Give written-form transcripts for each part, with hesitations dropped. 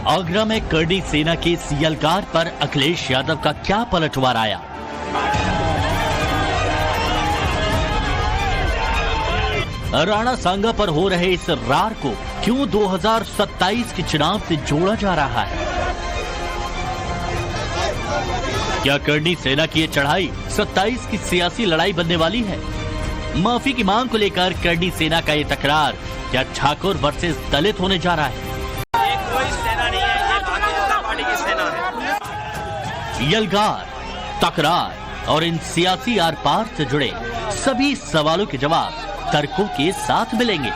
आगरा में करनी सेना के यलगार पर अखिलेश यादव का क्या पलटवार आया? राणा सांगा पर हो रहे इस रार को क्यों 2027 के चुनाव से जोड़ा जा रहा है? क्या करनी सेना की ये चढ़ाई 27 की सियासी लड़ाई बनने वाली है? माफी की मांग को लेकर करनी सेना का ये तकरार क्या ठाकुर वर्सेस दलित होने जा रहा है? ये कोई सेना नहीं है, ये भारतीय जनता पार्टी की सेना है। यलगार, तकरार और इन सियासी आर पार से जुड़े सभी सवालों के जवाब तर्कों के साथ मिलेंगे,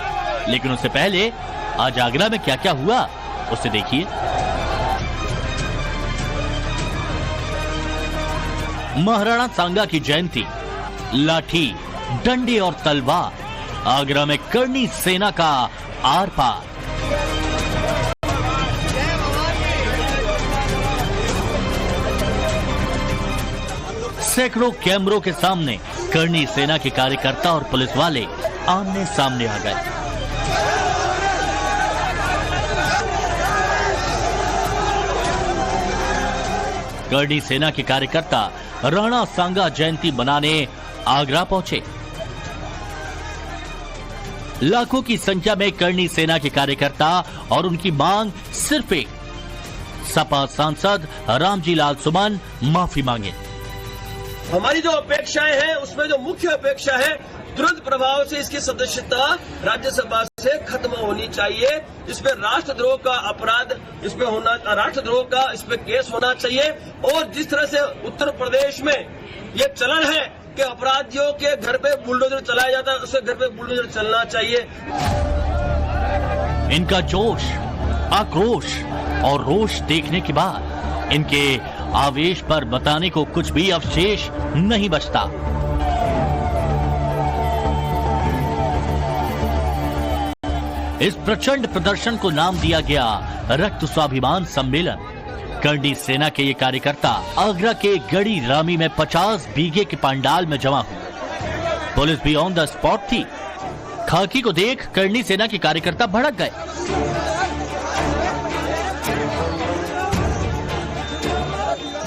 लेकिन उससे पहले आज आगरा में क्या क्या हुआ उसे देखिए। महाराणा सांगा की जयंती, लाठी, डंडे और तलवार, आगरा में करनी सेना का आर पार। सैकड़ों कैमरों के सामने करनी सेना के कार्यकर्ता और पुलिस वाले आमने सामने आ गए। करनी सेना के कार्यकर्ता राणा सांगा जयंती मनाने आगरा पहुंचे। लाखों की संख्या में करनी सेना के कार्यकर्ता और उनकी मांग सिर्फ एक, सपा सांसद रामजी लाल सुमन माफी मांगे। हमारी जो अपेक्षाएं हैं उसमें जो मुख्य अपेक्षा है, तुरंत प्रभाव से इसकी सदस्यता राज्यसभा से खत्म होनी चाहिए। इसमें राष्ट्रद्रोह का अपराध इसमें होना, राष्ट्रद्रोह का इसमें केस होना चाहिए। और जिस तरह से उत्तर प्रदेश में ये चलन है कि अपराधियों के घर पे बुलडोजर चलाया जाता है, उसके घर पे बुलडोजर चलना चाहिए। इनका जोश, आक्रोश और रोष देखने के बाद इनके आवेश पर बताने को कुछ भी अवशेष नहीं बचता। इस प्रचंड प्रदर्शन को नाम दिया गया रक्त स्वाभिमान सम्मेलन। करनी सेना के ये कार्यकर्ता आगरा के गड़ी रामी में 50 बीघे के पंडाल में जमा हुए। पुलिस भी ऑन द स्पॉट थी। खाकी को देख करनी सेना के कार्यकर्ता भड़क गए।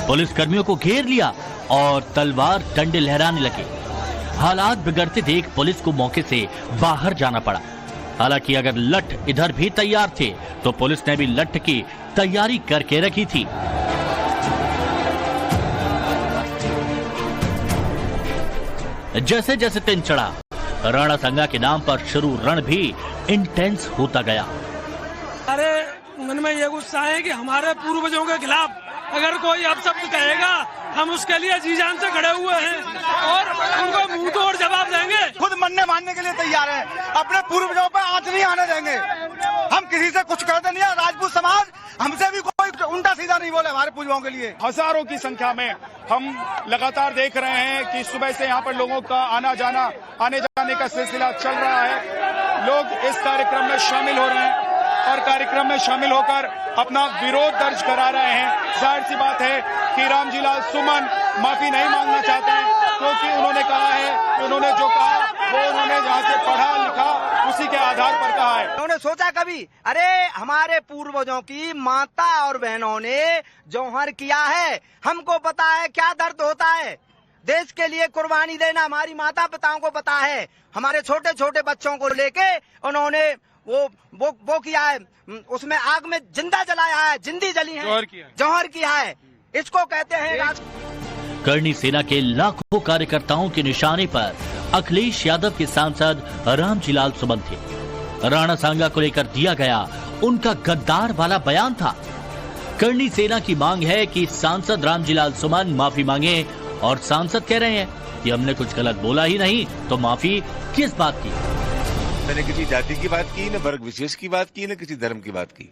पुलिस कर्मियों को घेर लिया और तलवार डंडे लहराने लगे। हालात बिगड़ते देख पुलिस को मौके से बाहर जाना पड़ा। हालांकि अगर लठ इधर भी तैयार थे तो पुलिस ने भी लठ की तैयारी करके रखी थी। जैसे जैसे दिन चढ़ा, राणा सांगा के नाम पर शुरू रण भी इंटेंस होता गया। अरे मन में ये गुस्सा है कि हमारे पूर्वजों के खिलाफ अगर कोई अपशब्द कहेगा, हम उसके लिए जी जान से खड़े हुए हैं और उनको मुंह तोड़ जवाब देंगे। खुद मरने मानने के लिए तैयार है, अपने पूर्वजों पर आंच नहीं आने देंगे। हम किसी से कुछ कहते नहीं है। राजपूत समाज हमसे भी कोई उल्टा सीधा नहीं बोले हमारे पूर्वजों के लिए। हजारों की संख्या में हम लगातार देख रहे हैं कि सुबह से यहाँ पर लोगों का आने जाने का सिलसिला चल रहा है। लोग इस कार्यक्रम में शामिल हो रहे हैं और कार्यक्रम में शामिल होकर अपना विरोध दर्ज करा रहे हैं। जाहिर सी बात है कि रामजी लाल सुमन माफी नहीं मांगना चाहते हैं, क्योंकि उन्होंने कहा है, उन्होंने जो कहा वो उन्होंने जहाँ से पढ़ा लिखा उसी के आधार पर कहा है। उन्होंने सोचा कभी, अरे हमारे पूर्वजों की माता और बहनों ने जौहर किया है, हमको पता है क्या दर्द होता है। देश के लिए कुर्बानी देना हमारी माता पिताओं को पता है। हमारे छोटे छोटे बच्चों को लेके उन्होंने वो किया है, उसमें आग में जिंदा जलाया है, जिंदी जली है, जौहर किया है। इसको कहते हैं। करनी सेना के लाखों कार्यकर्ताओं के निशाने पर अखिलेश यादव के सांसद रामजी लाल सुमन थे। राणा सांगा को लेकर दिया गया उनका गद्दार वाला बयान था। करनी सेना की मांग है कि सांसद रामजी लाल सुमन माफी मांगे और सांसद कह रहे हैं कि हमने कुछ गलत बोला ही नहीं, तो माफी किस बात की? मैंने किसी जाति की बात की, न वर्ग विशेष की बात की, न किसी धर्म की बात की।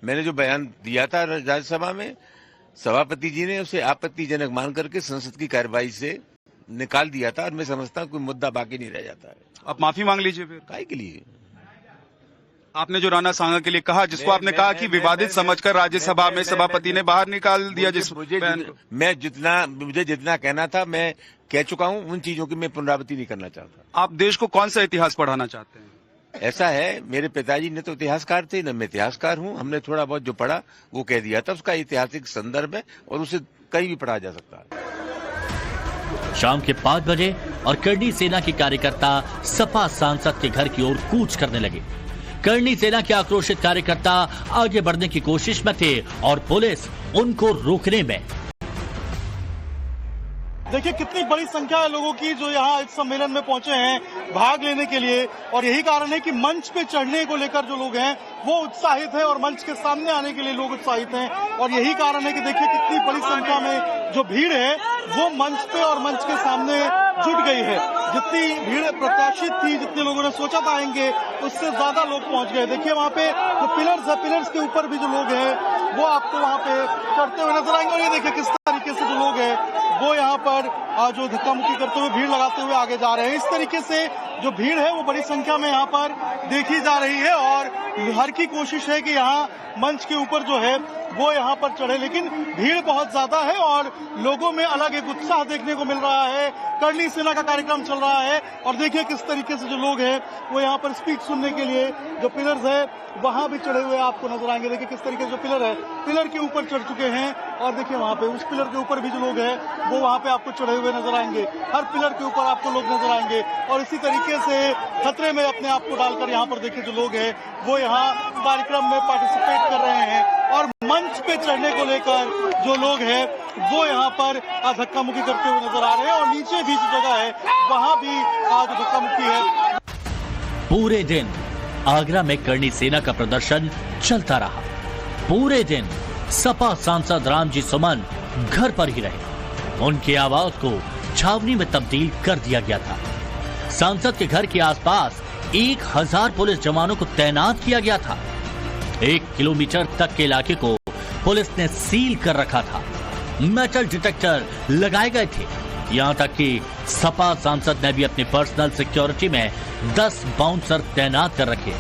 मैंने जो बयान दिया था राज्यसभा में, सभापति जी ने उसे आपत्तिजनक मान करके संसद की कार्यवाही से निकाल दिया था और मैं समझता हूँ कोई मुद्दा बाकी नहीं रह जाता है। आप माफी मांग लीजिए फिर। काहे के लिए? आपने जो राणा सांगा के लिए कहा, जिसको आपने कहा कि विवादित समझकर राज्यसभा में सभापति ने बाहर निकाल दिया, मुझे जितना कहना था मैं कह चुका हूँ। उन चीजों की मैं पुनरावृत्ति नहीं करना चाहता। आप देश को कौन सा इतिहास पढ़ाना चाहते हैं? ऐसा है, मेरे पिताजी ने तो इतिहासकार थे, न मैं इतिहासकार हूं। हमने थोड़ा बहुत जो पढ़ा वो कह दिया था, उसका ऐतिहासिक संदर्भ है और उसे कहीं भी पढ़ा जा सकता है। शाम के 5 बजे और करनी सेना के कार्यकर्ता सपा सांसद के घर की ओर कूच करने लगे। करनी सेना के आक्रोशित कार्यकर्ता आगे बढ़ने की कोशिश में थे और पुलिस उनको रोकने में। देखिए कितनी बड़ी संख्या है लोगों की जो यहाँ इस सम्मेलन में पहुंचे हैं भाग लेने के लिए, और यही कारण है कि मंच पे चढ़ने को लेकर जो लोग हैं वो उत्साहित है और मंच के सामने आने के लिए लोग उत्साहित हैं। और यही कारण है कि देखिए कितनी बड़ी संख्या में जो भीड़ है वो मंच पे और मंच के सामने जुट गई है। जितनी भीड़ प्रत्याशित थी, जितने लोगों ने सोचा था आएंगे, उससे ज्यादा लोग पहुंच गए। देखिए वहाँ पे जो पिलर्स है, पिलर्स के ऊपर भी जो लोग हैं वो आपको वहाँ पे चढ़ते हुए नजर आएंगे। और ये देखिए किस तरीके से जो लोग हैं वो यहाँ पर जो धक्का मुक्की करते हुए, भीड़ लगाते हुए आगे जा रहे हैं। इस तरीके से जो भीड़ है वो बड़ी संख्या में यहाँ पर देखी जा रही है और हर की कोशिश है कि यहाँ मंच के ऊपर जो है वो यहाँ पर चढ़े, लेकिन भीड़ बहुत ज्यादा है और लोगों में अलग एक उत्साह देखने को मिल रहा है। करनी सेना का कार्यक्रम चल रहा है और देखिए किस तरीके से जो लोग हैं वो यहाँ पर स्पीच सुनने के लिए जो पिलर्स है वहां भी चढ़े हुए आपको नजर आएंगे। देखिए किस तरीके से जो पिलर है, पिलर के ऊपर चढ़ चुके हैं और देखिए वहां पे उस पिलर के ऊपर भी जो लोग हैं वो वहां पे आपको चढ़े हुए नजर आएंगे। हर पिलर के ऊपर आपको लोग नजर आएंगे और इसी तरीके से खतरे में अपने आप को डालकर यहाँ पर देखिए जो लोग हैं वो यहाँ कार्यक्रम में पार्टिसिपेट कर रहे हैं। और मंच पे चढ़ने को लेकर जो लोग हैं वो यहाँ पर धक्का मुक्की करते हुए नजर आ रहे हैं और नीचे भी जो जगह है वहां भी आज धक्का मुक्की है। पूरे दिन आगरा में करनी सेना का प्रदर्शन चलता रहा। पूरे दिन सपा सांसद रामजी सुमन घर पर ही रहे। उनकी आवाज को छावनी में तब्दील कर दिया गया था। सांसद के घर के आसपास 1000 पुलिस जवानों को तैनात किया गया था। 1 किलोमीटर तक के इलाके को पुलिस ने सील कर रखा था। मेटल डिटेक्टर लगाए गए थे। यहां तक कि सपा सांसद ने भी अपनी पर्सनल सिक्योरिटी में 10 बाउंसर तैनात कर रखे।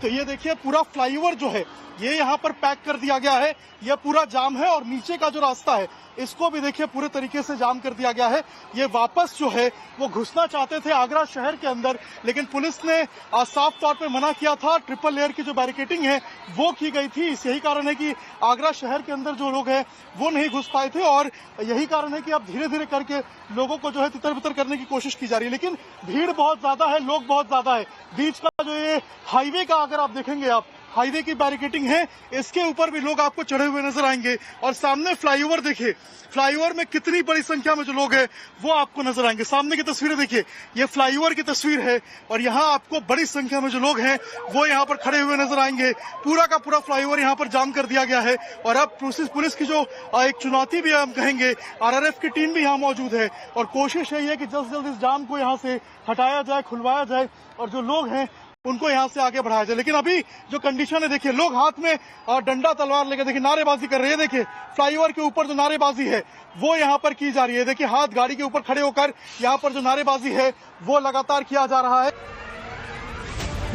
तो ये देखिए पूरा फ्लाईओवर जो है ये यहाँ पर पैक कर दिया गया है, ये पूरा जाम है और नीचे का जो रास्ता है इसको भी देखिए पूरे तरीके से जाम कर दिया गया है। ये वापस जो है वो घुसना चाहते थे आगरा शहर के अंदर, लेकिन पुलिस ने साफ तौर पे मना किया था। ट्रिपल लेयर की जो बैरिकेडिंग है वो की गई थी। यही कारण है कि आगरा शहर के अंदर जो लोग हैं वो नहीं घुस पाए थे और यही कारण है कि अब धीरे धीरे करके लोगों को जो है तितर बितर करने की कोशिश की जा रही है। लेकिन भीड़ बहुत ज्यादा है, लोग बहुत ज्यादा है। बीच का जो ये हाईवे का अगर आप देखेंगे, आप हाईवे की बैरिकेडिंग है, इसके ऊपर भी लोग आपको चढ़े हुए नजर आएंगे और सामने फ्लाईओवर देखिए, फ्लाईओवर में कितनी बड़ी संख्या में जो लोग हैं वो आपको नजर आएंगे। सामने की तस्वीरें देखिए, ये फ्लाईओवर की तस्वीर है और यहाँ आपको बड़ी संख्या में जो लोग हैं वो यहाँ पर खड़े हुए नजर आएंगे। पूरा का पूरा फ्लाईओवर यहाँ पर जाम कर दिया गया है और अब पुलिस की जो एक चुनौती भी हम कहेंगे, RRF की टीम भी यहाँ मौजूद है और कोशिश है कि जल्द से जल्द इस जाम को यहाँ से हटाया जाए, खुलवाया जाए और जो लोग हैं उनको यहाँ से आगे बढ़ाया जाए। लेकिन अभी जो कंडीशन है देखिए, लोग हाथ में डंडा तलवार लेकर देखिए नारेबाजी कर रहे हैं। देखिए फ्लाईओवर के ऊपर जो नारेबाजी है वो यहाँ पर की जा रही है। देखिए हाथ गाड़ी के ऊपर खड़े होकर यहाँ पर जो नारेबाजी है वो लगातार किया जा रहा है।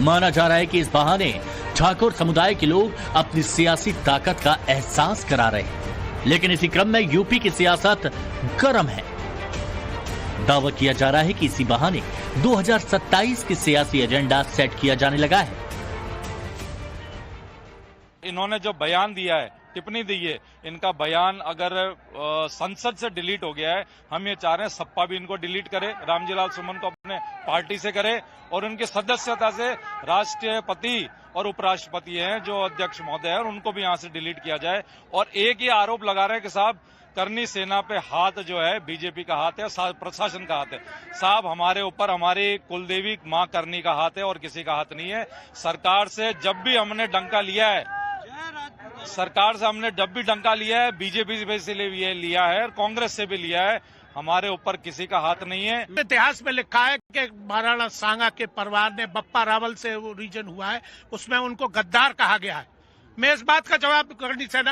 माना जा रहा है कि इस बहाने ठाकुर समुदाय के लोग अपनी सियासी ताकत का एहसास करा रहे हैं। लेकिन इसी क्रम में यूपी की सियासत गर्म है। दावा किया जा रहा है कि इसी बहाने 2027 की सियासी एजेंडा सेट किया जाने लगा है। इन्होंने जो बयान दिया है, टिप्पणी दी है, इनका बयान अगर संसद से डिलीट हो गया है, हम ये चाह रहे हैं सपा भी इनको डिलीट करे, रामजीलाल सुमन को अपने पार्टी से करे और उनकी सदस्यता से राष्ट्रपति और उपराष्ट्रपति हैं जो अध्यक्ष महोदय हैं उनको भी यहाँ से डिलीट किया जाए। और एक ही आरोप लगा रहे हैं कि साहब करनी सेना पे हाथ जो है बीजेपी का हाथ है, प्रशासन का हाथ है। साहब हमारे ऊपर हमारी कुलदेवी मां करनी का हाथ है और किसी का हाथ नहीं है। सरकार से जब भी हमने डंका लिया है, सरकार से हमने जब भी डंका लिया है, बीजेपी से लिया है और कांग्रेस से भी लिया है, हमारे ऊपर किसी का हाथ नहीं है। इतिहास में लिखा है कि महाराणा सांगा के परिवार ने बप्पा रावल से वो रीजन हुआ है, उसमें उनको गद्दार कहा गया है। मैं इस बात का जवाब करनी सेना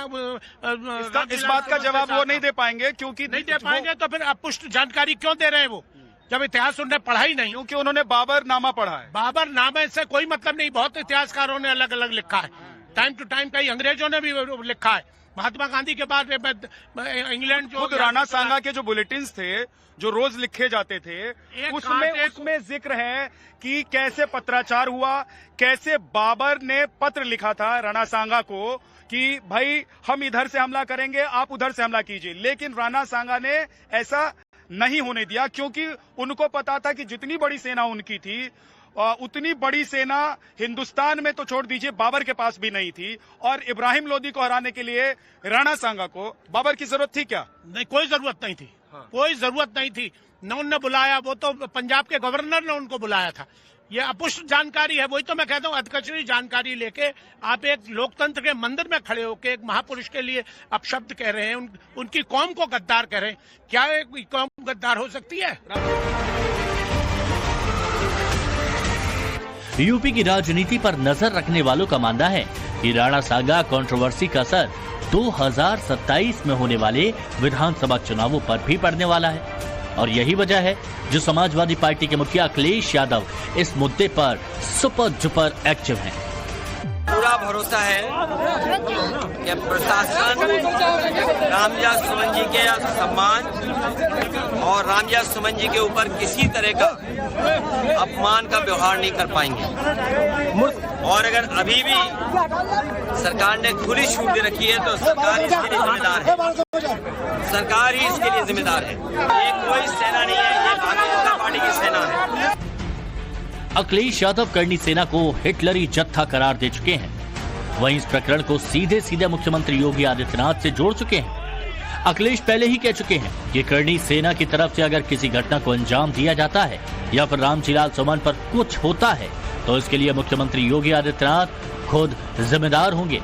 इस बात का जवाब वो नहीं दे पाएंगे, क्योंकि नहीं दे पाएंगे तो फिर आप पुष्ट जानकारी क्यों दे रहे हैं वो, जब इतिहास उन्होंने पढ़ा ही नहीं। क्योंकि उन्होंने बाबर नामा पढ़ा है। बाबर नामे से कोई मतलब नहीं, बहुत इतिहासकारों ने अलग अलग लिखा है, टाइम टू टाइम, कई अंग्रेजों ने भी लिखा है। महात्मा गांधी के बाद इंग्लैंड जो खुद राणा सांगा के जो बुलेटिन्स थे, जो रोज लिखे जाते थे, उसमें जिक्र है कि कैसे पत्राचार हुआ, कैसे बाबर ने पत्र लिखा था राणा सांगा को कि भाई हम इधर से हमला करेंगे, आप उधर से हमला कीजिए। लेकिन राणा सांगा ने ऐसा नहीं होने दिया, क्योंकि उनको पता था कि जितनी बड़ी सेना उनकी थी उतनी बड़ी सेना हिंदुस्तान में तो छोड़ दीजिए बाबर के पास भी नहीं थी। और इब्राहिम लोदी को हराने के लिए राणा सांगा को बाबर की जरूरत थी क्या? नहीं, कोई जरूरत नहीं थी। कोई जरूरत नहीं थी। न उनने बुलाया, वो तो पंजाब के गवर्नर ने उनको बुलाया था। ये अपुष्ट जानकारी है। वही तो मैं कहता हूँ, अधकचरी जानकारी लेके आप एक लोकतंत्र के मंदिर में खड़े होकर एक महापुरुष के लिए अपशब्द कह रहे हैं, उनकी कौम को गद्दार कह रहे हैं। क्या एक कौम गद्दार हो सकती है? यूपी की राजनीति पर नजर रखने वालों का मानना है कि राणा सांगा कंट्रोवर्सी का असर 2027 में होने वाले विधानसभा चुनावों पर भी पड़ने वाला है। और यही वजह है जो समाजवादी पार्टी के मुखिया अखिलेश यादव इस मुद्दे पर सुपर डुपर एक्टिव हैं। पूरा भरोसा है कि प्रशासन रामविलास सुमन जी के सम्मान और रामविलास सुमन जी के ऊपर किसी तरह का अपमान का व्यवहार नहीं कर पाएंगे। और अगर अभी भी सरकार ने खुली छूट दे रखी है तो सरकार इसके लिए जिम्मेदार है। सरकार ही इसके लिए जिम्मेदार है। ये कोई सेना नहीं है, ये भारतीय जनता पार्टी की सेना है। अखिलेश यादव करनी सेना को हिटलरी जत्था करार दे चुके हैं। वहीं इस प्रकरण को सीधे सीधे मुख्यमंत्री योगी आदित्यनाथ से जोड़ चुके हैं। अखिलेश पहले ही कह चुके हैं कि करनी सेना की तरफ से अगर किसी घटना को अंजाम दिया जाता है या फिर रामजीलाल सुमन पर कुछ होता है तो इसके लिए मुख्यमंत्री योगी आदित्यनाथ खुद जिम्मेदार होंगे।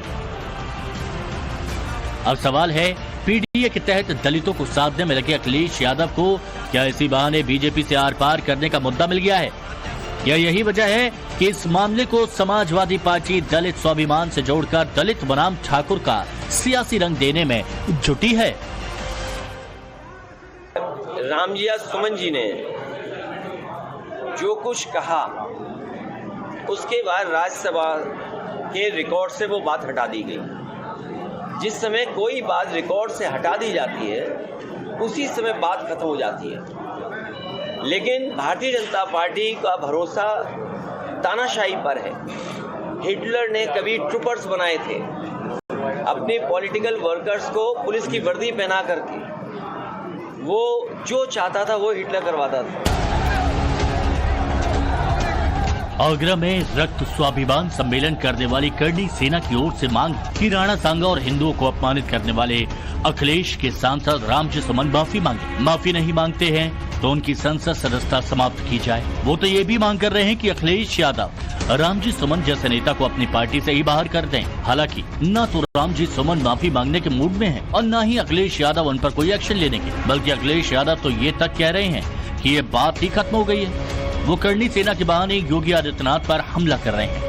अब सवाल है, पीडीए के तहत दलितों को साधने में लगे अखिलेश यादव को क्या इसी बहाने बीजेपी से आर पार करने का मुद्दा मिल गया है? या यही वजह है कि इस मामले को समाजवादी पार्टी दलित स्वाभिमान से जोड़कर दलित बनाम ठाकुर का सियासी रंग देने में जुटी है? रामविलास सुमन जी ने जो कुछ कहा उसके बाद राज्यसभा के रिकॉर्ड से वो बात हटा दी गई। जिस समय कोई बात रिकॉर्ड से हटा दी जाती है उसी समय बात खत्म हो जाती है। लेकिन भारतीय जनता पार्टी का भरोसा तानाशाही पर है। हिटलर ने कभी ट्रूपर्स बनाए थे, अपने पॉलिटिकल वर्कर्स को पुलिस की वर्दी पहना करके वो जो चाहता था वो हिटलर करवाता था। आगरा में रक्त स्वाभिमान सम्मेलन करने वाली करनी सेना की ओर से मांग कि राणा सांगा और हिंदुओं को अपमानित करने वाले अखिलेश के सांसद रामजी सुमन माफी मांगे। माफी नहीं मांगते हैं तो उनकी संसद सदस्यता समाप्त की जाए। वो तो ये भी मांग कर रहे हैं कि अखिलेश यादव रामजी सुमन जैसे नेता को अपनी पार्टी से ही बाहर कर दें। हालांकि न तो रामजी सुमन माफी मांगने के मूड में हैं और न ही अखिलेश यादव उन पर कोई एक्शन लेने के, बल्कि अखिलेश यादव तो ये तक कह रहे हैं कि ये बात ही खत्म हो गई है। वो करनी सेना के बहाने योगी आदित्यनाथ पर हमला कर रहे हैं।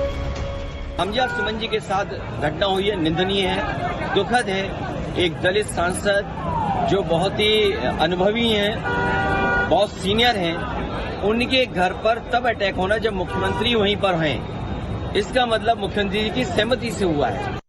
रामविलास सुमन जी के साथ घटना हुई है, निंदनीय है, दुखद है। एक दलित सांसद जो बहुत ही अनुभवी हैं, बहुत सीनियर हैं, उनके घर पर तब अटैक होना जब मुख्यमंत्री वहीं पर हैं। इसका मतलब मुख्यमंत्री की सहमति से हुआ है।